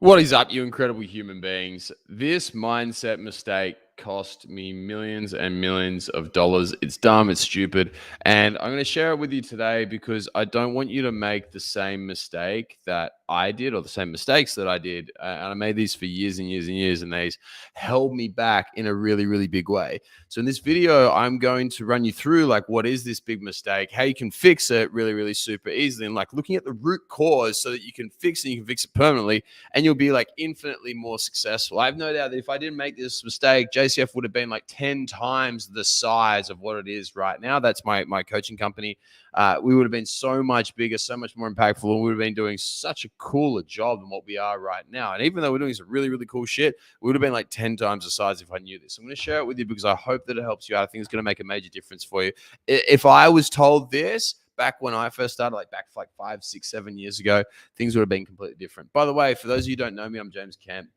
What is up, you incredible human beings? This mindset mistake cost me millions and millions of dollars. It's dumb, it's stupid. And I'm going to share it with you today because I don't want you to make the same mistake that I did or the same mistakes that I did. And I made these for years and years and years, and these held me back in a really, really big way. So in this video, I'm going to run you through like what is this big mistake, how you can fix it really, really super easily, and like looking at the root cause so that you can fix it, you can fix it permanently, and you'll be like infinitely more successful. I have no doubt that if I didn't make this mistake, JCF would have been like 10 times the size of what it is right now. That's my coaching company. We would have been so much bigger, so much more impactful, and we would have been doing such a cooler job than what we are right now. And even though we're doing some really, really cool shit, we would have been like 10 times the size if I knew this. I'm going to share it with you because I hope that it helps you out. I think it's going to make a major difference for you. If I was told this back when I first started, like back for like 5, 6, 7 years ago, things would have been completely different. By the way, for those of you who don't know me, I'm James Camp.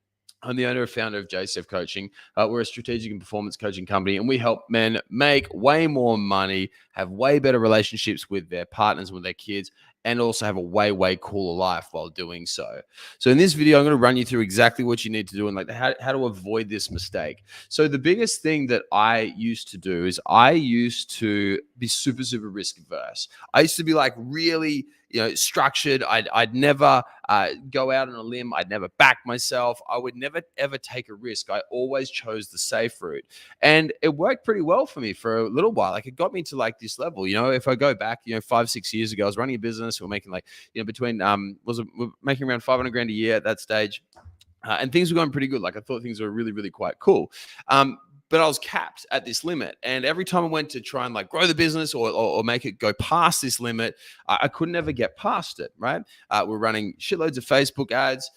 I'm the owner and founder of JCF Coaching. We're a strategic and performance coaching company, and we help men make way more money, have way better relationships with their partners, with their kids, and also have a way, way cooler life while doing so. So in this video, I'm going to run you through exactly what you need to do and like how to avoid this mistake. So the biggest thing that I used to do is I used to be super, super risk averse. I used to be like really, structured. I'd never go out on a limb. I'd never back myself. I would never, ever take a risk. I always chose the safe route. And it worked pretty well for me for a little while. Like it got me to like this level. If I go back, 5, 6 years ago, I was running a business. We were making like, we're making around 500 grand a year at that stage. And things were going pretty good. Like I thought things were really, really quite cool. But I was capped at this limit. And every time I went to try and like grow the business or make it go past this limit, I couldn't ever get past it, right? We're running shitloads of Facebook ads.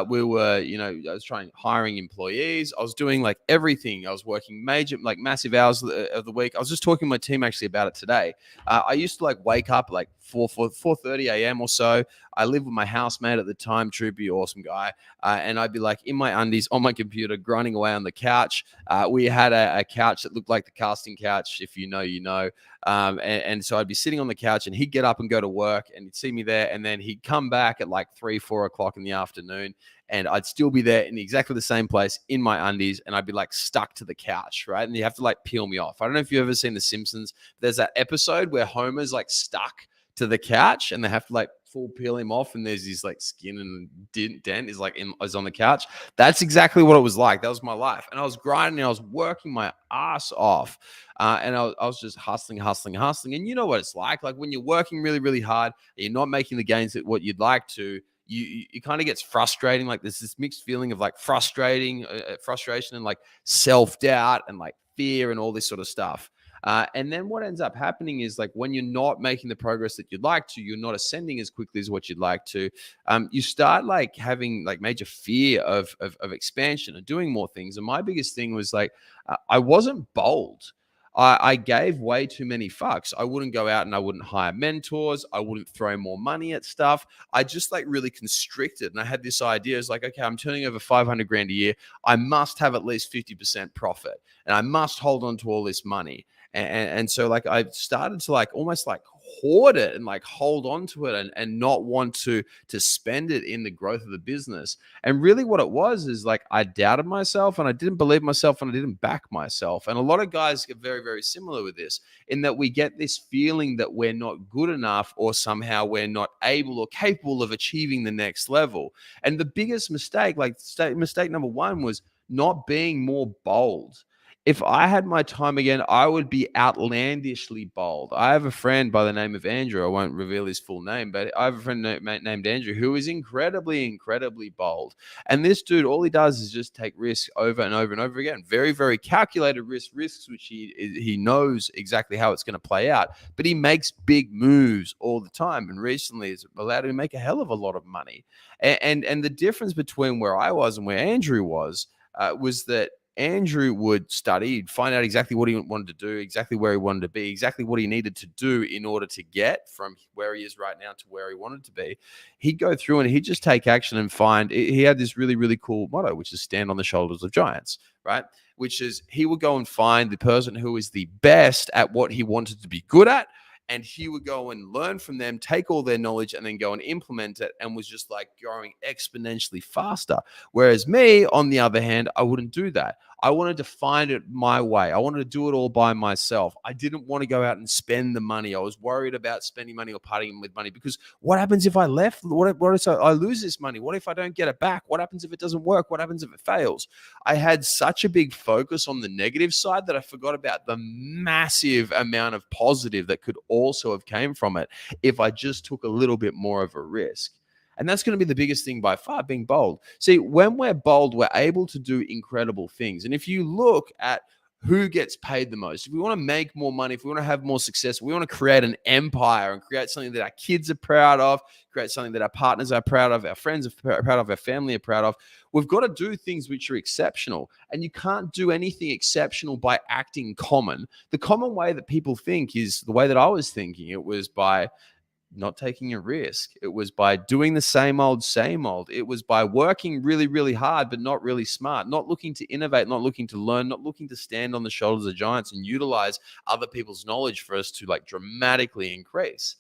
We were, I was hiring employees. I was doing like everything. I was working massive hours of the week. I was just talking to my team actually about it today. I used to like wake up like 4:30 a.m. or so. I lived with my housemate at the time, Troopy, awesome guy. And I'd be like in my undies on my computer, grinding away on the couch. We had a couch that looked like the casting couch. If you know, you know. And so I'd be sitting on the couch and he'd get up and go to work and he'd see me there. And then he'd come back at like 3, 4 o'clock in the afternoon. And I'd still be there in exactly the same place in my undies. And I'd be like stuck to the couch, right? And you have to like peel me off. I don't know if you've ever seen The Simpsons. There's that episode where Homer's like stuck to the couch and they have to like full peel him off, and there's his like skin and dent is on the couch. That's exactly what it was like. That was my life, and I was grinding. I was working my ass off, and I was just hustling. And you know what it's like when you're working really, really hard, and you're not making the gains that what you'd like to. You kind of gets frustrating. Like there's this mixed feeling of like frustration and like self-doubt and like fear and all this sort of stuff. And then what ends up happening is like when you're not making the progress that you'd like to, you're not ascending as quickly as what you'd like to. You start like having like major fear of expansion and doing more things. And my biggest thing was like I wasn't bold. I gave way too many fucks. I wouldn't go out and I wouldn't hire mentors. I wouldn't throw more money at stuff. I just like really constricted. And I had this idea. It's like, okay, I'm turning over 500 grand a year. I must have at least 50% profit and I must hold on to all this money. And so like I started to like almost like hoard it and like hold on to it and not want to spend it in the growth of the business. And really what it was is like I doubted myself and I didn't believe myself and I didn't back myself. And a lot of guys get very, very similar with this in that we get this feeling that we're not good enough or somehow we're not able or capable of achieving the next level. And the biggest mistake, mistake number one was not being more bold. If I had my time again, I would be outlandishly bold. I have a friend by the name of Andrew. I won't reveal his full name, but I have a friend named Andrew who is incredibly, incredibly bold. And this dude, all he does is just take risks over and over and over again. Very, very calculated risks, which he knows exactly how it's going to play out. But he makes big moves all the time. And recently, it's allowed him to make a hell of a lot of money. And the difference between where I was and where Andrew was that Andrew would study, find out exactly what he wanted to do, exactly where he wanted to be, exactly what he needed to do in order to get from where he is right now to where he wanted to be. He'd go through and he'd just take action and find. He had this really, really cool motto, which is stand on the shoulders of giants, right? Which is he would go and find the person who is the best at what he wanted to be good at and he would go and learn from them, take all their knowledge, and then go and implement it, and was just like growing exponentially faster. Whereas me, on the other hand, I wouldn't do that. I wanted to find it my way. I wanted to do it all by myself. I didn't want to go out and spend the money. I was worried about spending money or partying with money, because what happens if I left? What if I lose this money? What if I don't get it back? What happens if it doesn't work? What happens if it fails? I had such a big focus on the negative side that I forgot about the massive amount of positive that could also have came from it if I just took a little bit more of a risk. And that's going to be the biggest thing by far, being bold. See, when we're bold, we're able to do incredible things. And if you look at who gets paid the most, if we want to make more money, if we want to have more success, we want to create an empire and create something that our kids are proud of, create something that our partners are proud of, our friends are proud of, our family are proud of, we've got to do things which are exceptional. And you can't do anything exceptional by acting common. The common way that people think is the way that I was thinking. It was by not taking a risk. It was by doing the same old, same old. It was by working really, really hard, but not really smart, not looking to innovate, not looking to learn, not looking to stand on the shoulders of giants and utilize other people's knowledge for us to like dramatically increase.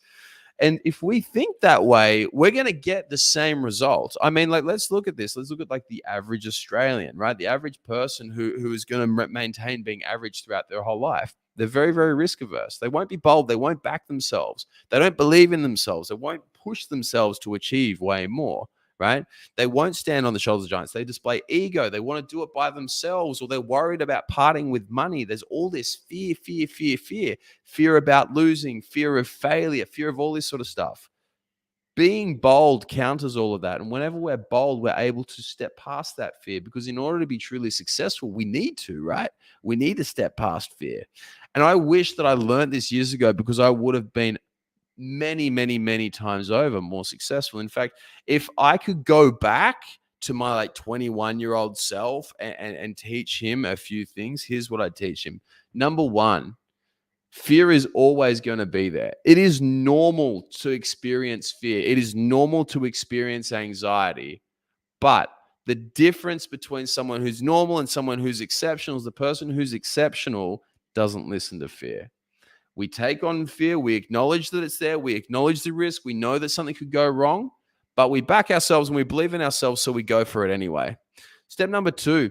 And if we think that way, we're going to get the same results. I mean, like, let's look at this. Let's look at like the average Australian, right? The average person who is going to maintain being average throughout their whole life. They're very, very risk averse. They won't be bold. They won't back themselves. They don't believe in themselves. They won't push themselves to achieve way more, right? They won't stand on the shoulders of giants. They display ego. They want to do it by themselves, or they're worried about parting with money. There's all this fear about losing, fear of failure, fear of all this sort of stuff. Being bold counters all of that. And whenever we're bold, we're able to step past that fear, because in order to be truly successful, we need to, right? We need to step past fear. And I wish that I learned this years ago, because I would have been many, many, many times over more successful. In fact, if I could go back to my like 21-year-old self and teach him a few things, here's what I'd teach him. Number one, fear is always going to be there. It is normal to experience fear. It is normal to experience anxiety. But the difference between someone who's normal and someone who's exceptional is the person who's exceptional doesn't listen to fear. We take on fear. We acknowledge that it's there. We acknowledge the risk. We know that something could go wrong, but we back ourselves and we believe in ourselves, so we go for it anyway. Step number two,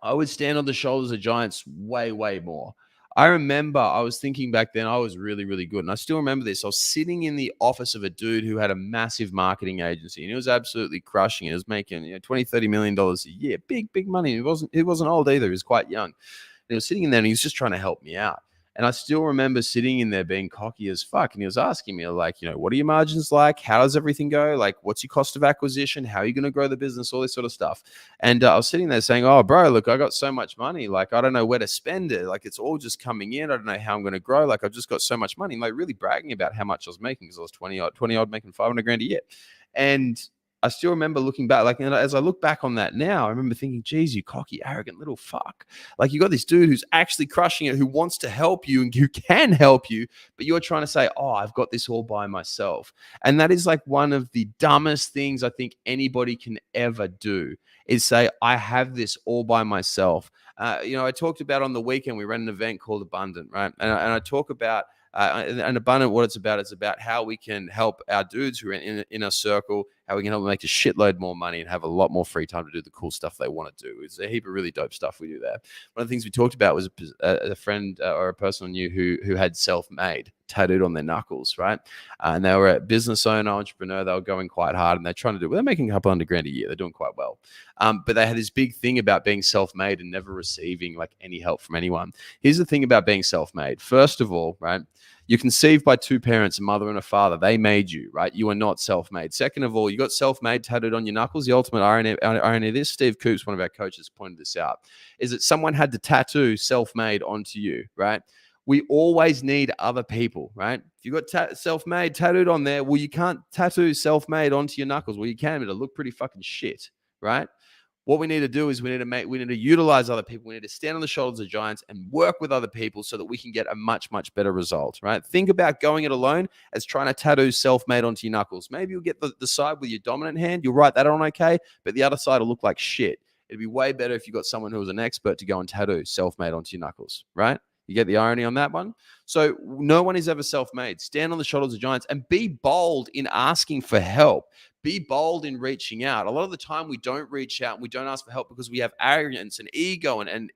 I would stand on the shoulders of giants way, way more. I remember I was thinking back then I was really, really good. And I still remember this. I was sitting in the office of a dude who had a massive marketing agency, and he was absolutely crushing it. He was making $20, $30 million a year. Big, big money. He wasn't old either. He was quite young. And he was sitting in there and he was just trying to help me out. And I still remember sitting in there being cocky as fuck. And he was asking me, like, what are your margins like? How does everything go? Like, what's your cost of acquisition? How are you going to grow the business? All this sort of stuff. And I was sitting there saying, oh, bro, look, I got so much money. Like, I don't know where to spend it. Like, it's all just coming in. I don't know how I'm going to grow. Like, I've just got so much money. Like, really bragging about how much I was making, because I was 20 odd making 500 grand a year. And I still remember looking back, like, and as I look back on that now, I remember thinking, geez, you cocky, arrogant little fuck. Like, you got this dude who's actually crushing it, who wants to help you and who can help you, but you're trying to say, oh, I've got this all by myself. And that is like one of the dumbest things I think anybody can ever do, is say, I have this all by myself. I talked about on the weekend, we ran an event called Abundant, right? And I talk about and Abundant, what it's about how we can help our dudes who are in our circle, how we can help them make a shitload more money and have a lot more free time to do the cool stuff they want to do. It's a heap of really dope stuff we do there. One of the things we talked about was a friend or a person I knew who had self-made tattooed on their knuckles, right? And they were a business owner, entrepreneur. They were going quite hard, and they're making a couple $100,000 a year. They're doing quite well. But they had this big thing about being self-made and never receiving like any help from anyone. Here's the thing about being self-made. First of all, right? You're conceived by two parents, a mother and a father. They made you, right? You are not self-made. Second of all, you got self-made tattooed on your knuckles. The ultimate irony of this, Steve Coops, one of our coaches, pointed this out, is that someone had to tattoo self-made onto you, right? We always need other people, right? If you got self-made tattooed on there, well, you can't tattoo self-made onto your knuckles. Well, you can, but it'll look pretty fucking shit, right? What we need to do is we need to utilize other people. We need to stand on the shoulders of giants and work with other people so that we can get a much, much better result, right? Think about going it alone as trying to tattoo self-made onto your knuckles. Maybe you'll get the side with your dominant hand. You'll write that on okay, but the other side will look like shit. It'd be way better if you got someone who was an expert to go and tattoo self-made onto your knuckles, right? You get the irony on that one? So no one is ever self-made. Stand on the shoulders of giants and be bold in asking for help. Be bold in reaching out. A lot of the time we don't reach out and we don't ask for help because we have arrogance and ego and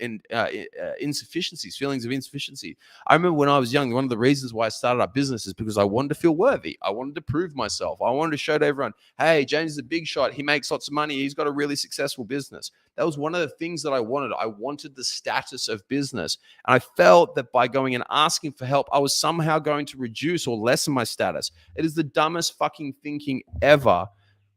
insufficiencies, feelings of insufficiency. I remember when I was young, one of the reasons why I started our business is because I wanted to feel worthy. I wanted to prove myself. I wanted to show to everyone, hey, James is a big shot. He makes lots of money. He's got a really successful business. That was one of the things that I wanted. I wanted the status of business. And I felt that by going and asking for help, I was somehow going to reduce or lessen my status. It is the dumbest fucking thinking ever.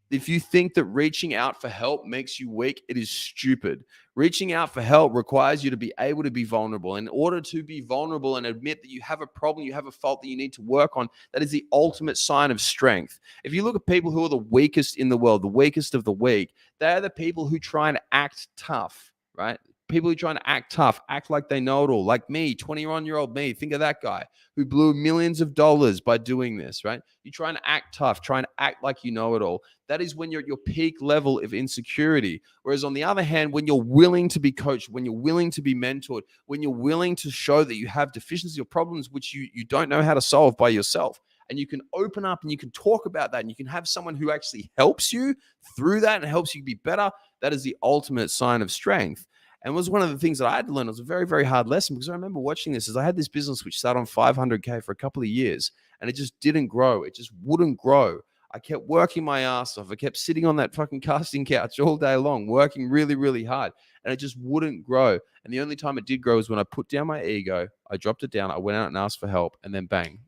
If you think that reaching out for help makes you weak, it is stupid. Reaching out for help requires you to be able to be vulnerable. In order to be vulnerable and admit that you have a problem, you have a fault that you need to work on, that is the ultimate sign of strength. If you look at people who are the weakest in the world, the weakest of the weak, they are the people who try and act tough, right? People who try and act tough, act like they know it all, like me, 21-year-old me. Think of that guy who blew millions of dollars by doing this, right? You try and act tough, try and act like you know it all. That is when you're at your peak level of insecurity. Whereas on the other hand, when you're willing to be coached, when you're willing to be mentored, when you're willing to show that you have deficiencies or problems which you don't know how to solve by yourself, and you can open up and you can talk about that and you can have someone who actually helps you through that and helps you be better, that is the ultimate sign of strength. And it was one of the things that I had to learn. It was a very, very hard lesson because I remember watching this as I had this business which started on 500K for a couple of years and it just didn't grow. It just wouldn't grow. I kept working my ass off. I kept sitting on that fucking casting couch all day long, working really, really hard. And it just wouldn't grow. And the only time it did grow was when I put down my ego, I dropped it down, I went out and asked for help, and then bang,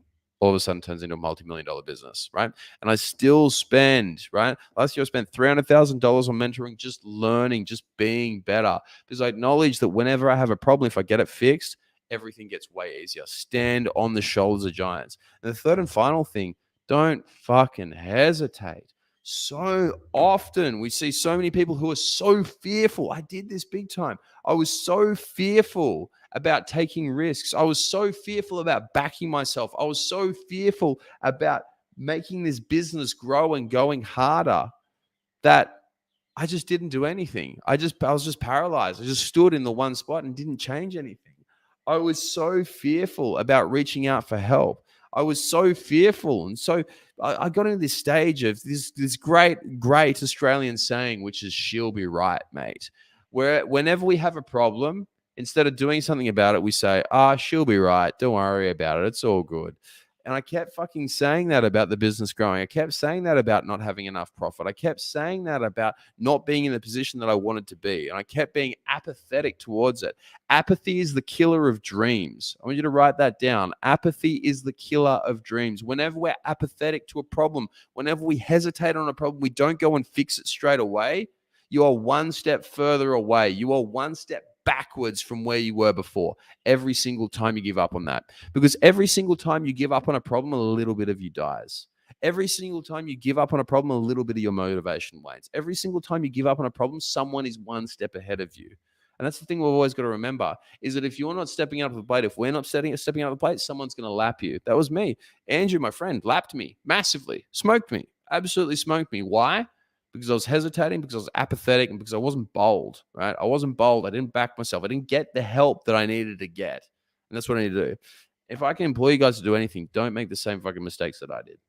all of a sudden turns into a multi-million-dollar business, right? And I still spend, right? Last year I spent $300,000 on mentoring, just learning, just being better. Because I acknowledge that whenever I have a problem, if I get it fixed, everything gets way easier. Stand on the shoulders of giants. And the third and final thing, don't fucking hesitate. So often we see so many people who are so fearful. I did this big time. I was so fearful about taking risks. I was so fearful about backing myself. I was so fearful about making this business grow and going harder that I just didn't do anything. I was just paralyzed. I just stood in the one spot and didn't change anything. I was so fearful about reaching out for help. I was so fearful. And so I got into this stage of this great Australian saying, which is, she'll be right, mate. Where whenever we have a problem, instead of doing something about it, we say, she'll be right. Don't worry about it. It's all good. And I kept fucking saying that about the business growing. I kept saying that about not having enough profit. I kept saying that about not being in the position that I wanted to be. And I kept being apathetic towards it. Apathy is the killer of dreams. I want you to write that down. Apathy is the killer of dreams. Whenever we're apathetic to a problem, whenever we hesitate on a problem, we don't go and fix it straight away. You are one step further away. You are one step backwards from where you were before every single time you give up on that. Because every single time you give up on a problem, a little bit of you dies. Every single time you give up on a problem, a little bit of your motivation wanes. Every single time you give up on a problem, someone is one step ahead of you. And that's the thing we've always got to remember, is that if you're not stepping up to the plate, if we're not stepping up to the plate, someone's going to lap you. That was me. Andrew, my friend, lapped me massively, smoked me, absolutely smoked me. Why? Because I was hesitating, because I was apathetic, and because I wasn't bold, right? I wasn't bold. I didn't back myself. I didn't get the help that I needed to get. And that's what I need to do. If I can employ you guys to do anything, don't make the same fucking mistakes that I did.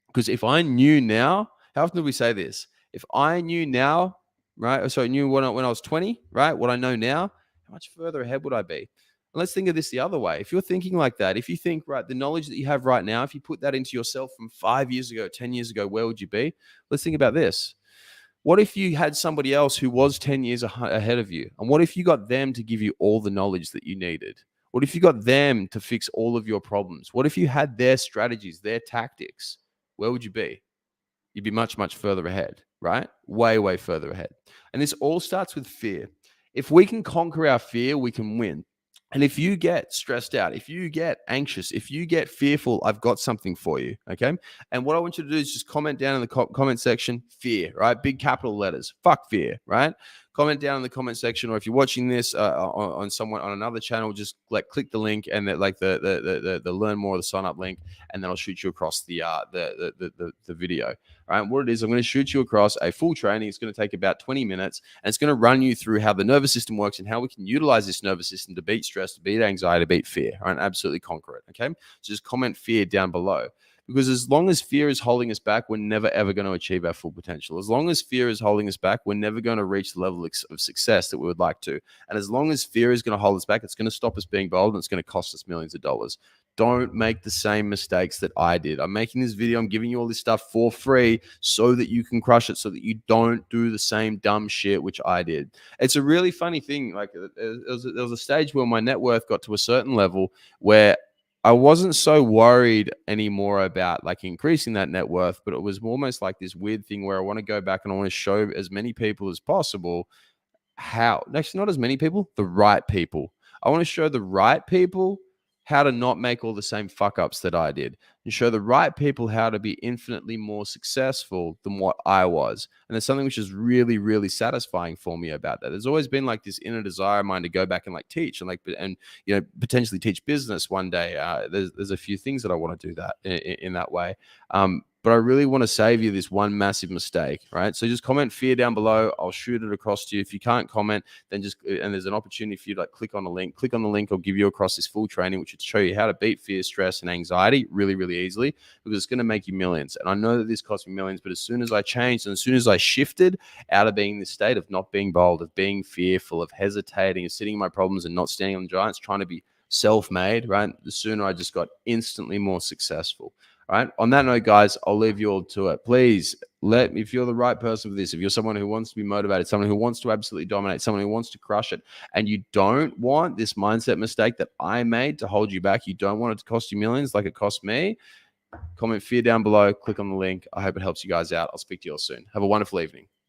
Because if I knew now, how often do we say this? If I knew now, right? So I knew when I was 20, right? What I know now, how much further ahead would I be? And let's think of this the other way. If you're thinking like that, if you think, right, the knowledge that you have right now, if you put that into yourself from 5 years ago, 10 years ago, where would you be? Let's think about this. What if you had somebody else who was 10 years ahead of you? And what if you got them to give you all the knowledge that you needed? What if you got them to fix all of your problems? What if you had their strategies, their tactics? Where would you be? You'd be much, much further ahead, right? Way, way further ahead. And this all starts with fear. If we can conquer our fear, we can win. And if you get stressed out, if you get anxious, if you get fearful, I've got something for you, okay? And what I want you to do is just comment down in the comment section, fear, right? Big capital letters, fuck fear, right? comment down in the comment section, or if you're watching this on someone on another channel, just click the link and the learn more, the sign up link, and then I'll shoot you across the video. All right, what it is, I'm going to shoot you across a full training. It's going to take about 20 minutes, and it's going to run you through how the nervous system works and how we can utilize this nervous system to beat stress, to beat anxiety, to beat fear, right? And absolutely conquer it. Okay, so just comment fear down below. Because as long as fear is holding us back, we're never, ever going to achieve our full potential. As long as fear is holding us back, we're never going to reach the level of success that we would like to. And as long as fear is going to hold us back, it's going to stop us being bold, and it's going to cost us millions of dollars. Don't make the same mistakes that I did. I'm making this video. I'm giving you all this stuff for free so that you can crush it, so that you don't do the same dumb shit which I did. It's a really funny thing. Like there was a stage where my net worth got to a certain level where I wasn't so worried anymore about like increasing that net worth, but it was almost like this weird thing where I want to go back and I want to show as many people as possible how, actually not as many people, the right people. I want to show the right people how to not make all the same fuck ups that I did, and show the right people how to be infinitely more successful than what I was. And there's something which is really, really satisfying for me about that. There's always been like this inner desire of mine to go back and like teach and potentially teach business one day. There's a few things that I want to do that in that way. But I really want to save you this one massive mistake, right? So just comment fear down below. I'll shoot it across to you. If you can't comment, then and there's an opportunity for you to click on the link. Click on the link. I'll give you across this full training, which would show you how to beat fear, stress, and anxiety really, really easily, because it's going to make you millions. And I know that this cost me millions, but as soon as I changed and as soon as I shifted out of being this state of not being bold, of being fearful, of hesitating, of sitting in my problems and not standing on the giants, trying to be self-made, right? The sooner I just got instantly more successful. All right. On that note, guys, I'll leave you all to it. Please if you're the right person for this, if you're someone who wants to be motivated, someone who wants to absolutely dominate, someone who wants to crush it, and you don't want this mindset mistake that I made to hold you back, you don't want it to cost you millions like it cost me, comment fear down below, click on the link. I hope it helps you guys out. I'll speak to you all soon. Have a wonderful evening.